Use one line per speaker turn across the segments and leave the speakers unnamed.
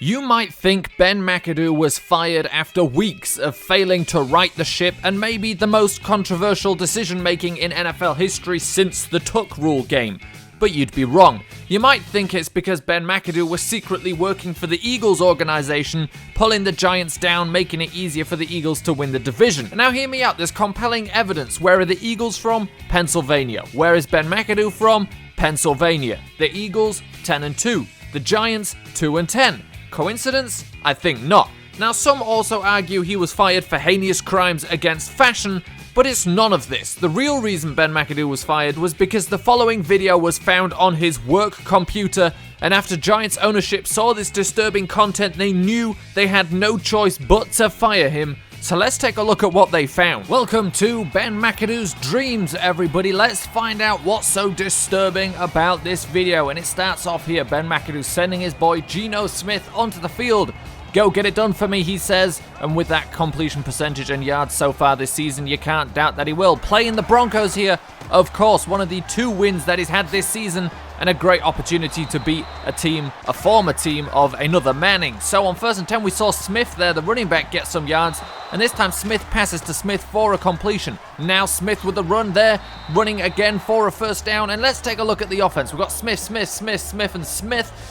You might think Ben McAdoo was fired after weeks of failing to right the ship and maybe the most controversial decision-making in NFL history since the Tuck rule game. But you'd be wrong. You might think it's because Ben McAdoo was secretly working for the Eagles organization, pulling the Giants down, making it easier for the Eagles to win the division. And now hear me out, there's compelling evidence. Where are the Eagles from? Pennsylvania. Where is Ben McAdoo from? Pennsylvania. The Eagles, 10-2. The Giants, 2-10. Coincidence? I think not. Now, some also argue he was fired for heinous crimes against fashion, but it's none of this. The real reason Ben McAdoo was fired was because the following video was found on his work computer, and after Giants ownership saw this disturbing content, they knew they had no choice but to fire him. So let's take a look at what they found. Welcome to Ben McAdoo's Dreams, everybody. Let's find out what's so disturbing about this video. And it starts off here. Ben McAdoo sending his boy Geno Smith onto the field. Go get it done for me, he says. And with that completion percentage and yards so far this season, you can't doubt that he will. Playing the Broncos here, of course, one of the 2 wins that he's had this season, and a great opportunity to beat a former team of another Manning. So on 1st and 10, we saw Smith there, the running back, get some yards, and this time Smith passes to Smith for a completion. Now Smith with the run there, running again for a first down, and let's take a look at the offense. We've got Smith,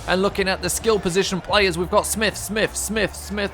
and looking at the skill position players, we've got Smith,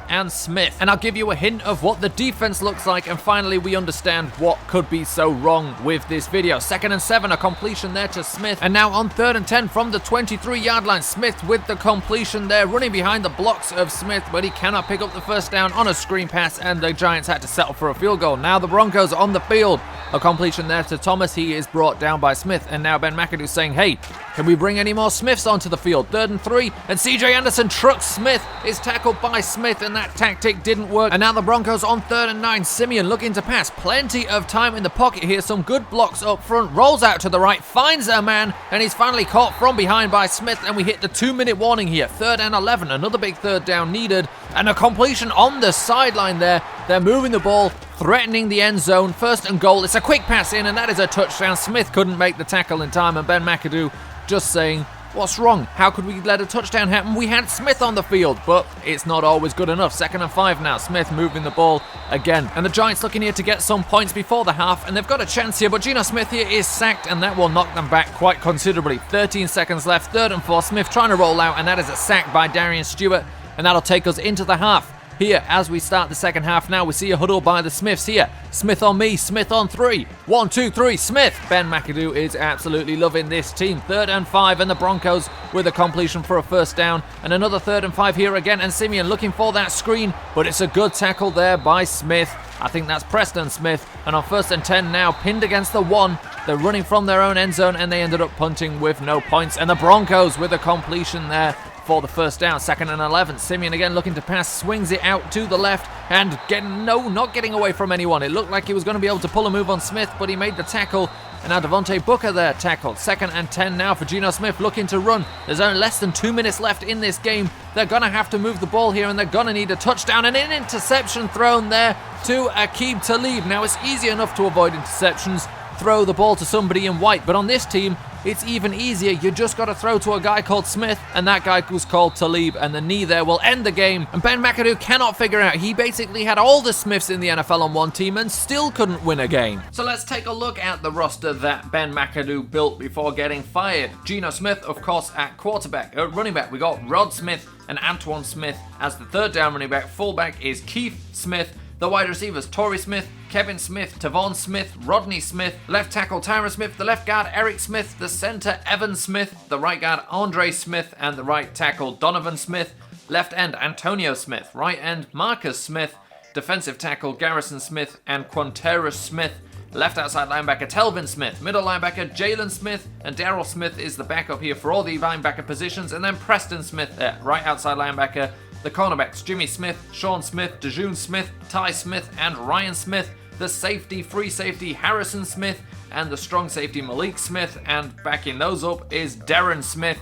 and Smith. And I'll give you a hint of what the defense looks like, and finally we understand what could be so wrong with this video. 2nd and 7, a completion there to Smith, and now on 3rd and 10 from the 23-yard line, Smith with the completion there, running behind the blocks of Smith, but he cannot pick up the first down on a screen pass, and the Giants had to settle for a field goal. Now the Broncos on the field, a completion there to Thomas, he is brought down by Smith, and now Ben McAdoo saying, hey, can we bring any more Smiths onto the field? 3rd and 3, and CJ Anderson trucks Smith, is tackled by Smith, and that tactic didn't work. And now the Broncos on 3rd and 9, Simeon looking to pass, plenty of time in the pocket here, some good blocks up front, rolls out to the right, finds a man, and he's finally caught from behind by Smith, and we hit the 2-minute warning here. 3rd and 11, another big 3rd down needed, and a completion on the sideline there. They're moving the ball, threatening the end zone. 1st and goal, it's a quick pass in, and that is a touchdown. Smith couldn't make the tackle in time, and Ben McAdoo just saying, what's wrong? How could we let a touchdown happen? We had Smith on the field, but it's not always good enough. 2nd and 5 now. Smith moving the ball again. And the Giants looking here to get some points before the half, and they've got a chance here, but Geno Smith here is sacked, and that will knock them back quite considerably. 13 seconds left. 3rd and 4. Smith trying to roll out, and that is a sack by Darian Stewart, and that'll take us into the half. Here, as we start the second half now, we see a huddle by the Smiths here. Smith on me, Smith on 3. 1, 2, 3, Smith. Ben McAdoo is absolutely loving this team. 3rd and 5, and the Broncos with a completion for a first down. And another 3rd and 5 here again, and Simeon looking for that screen, but it's a good tackle there by Smith. I think that's Preston Smith. And on 1st and 10 now, pinned against the 1. They're running from their own end zone, and they ended up punting with no points. And the Broncos with a completion there for the first down. 2nd and 11. Simeon again looking to pass, swings it out to the left, and not getting away from anyone. It looked like he was going to be able to pull a move on Smith, but he made the tackle. And now Devontae Booker there tackled. 2nd and 10 now for Geno Smith looking to run. There's only less than 2 minutes left in this game. They're going to have to move the ball here, and they're going to need a touchdown. And an interception thrown there to Aqib Talib. Now it's easy enough to avoid interceptions. Throw the ball to somebody in white, but on this team it's even easier. You just got to throw to a guy called Smith, and that guy was called Talib, and the knee there will end the game. And Ben McAdoo cannot figure out, he basically had all the Smiths in the NFL on one team and still couldn't win a game. So let's take a look at the roster that Ben McAdoo built before getting fired. Geno Smith, of course, at quarterback. At running back, we got Rod Smith and Antoine Smith as the 3rd down running back. Fullback is Keith Smith. The wide receivers, Torrey Smith, Kevin Smith, Tavon Smith, Rodney Smith, left tackle Tyron Smith, the left guard Eric Smith, the center Evan Smith, the right guard Andre Smith, and the right tackle Donovan Smith, left end Antonio Smith, right end Marcus Smith, defensive tackle Garrison Smith and Quanterus Smith, left outside linebacker Telvin Smith, middle linebacker Jalen Smith, and Daryl Smith is the backup here for all the linebacker positions, and then Preston Smith there, right outside linebacker. The cornerbacks, Jimmy Smith, Sean Smith, DeJune Smith, Ty Smith, and Ryan Smith. The safety, free safety, Harrison Smith, and the strong safety, Malik Smith. And backing those up is Darren Smith.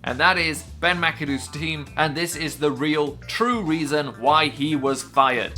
And that is Ben McAdoo's team. And this is the real, true reason why he was fired.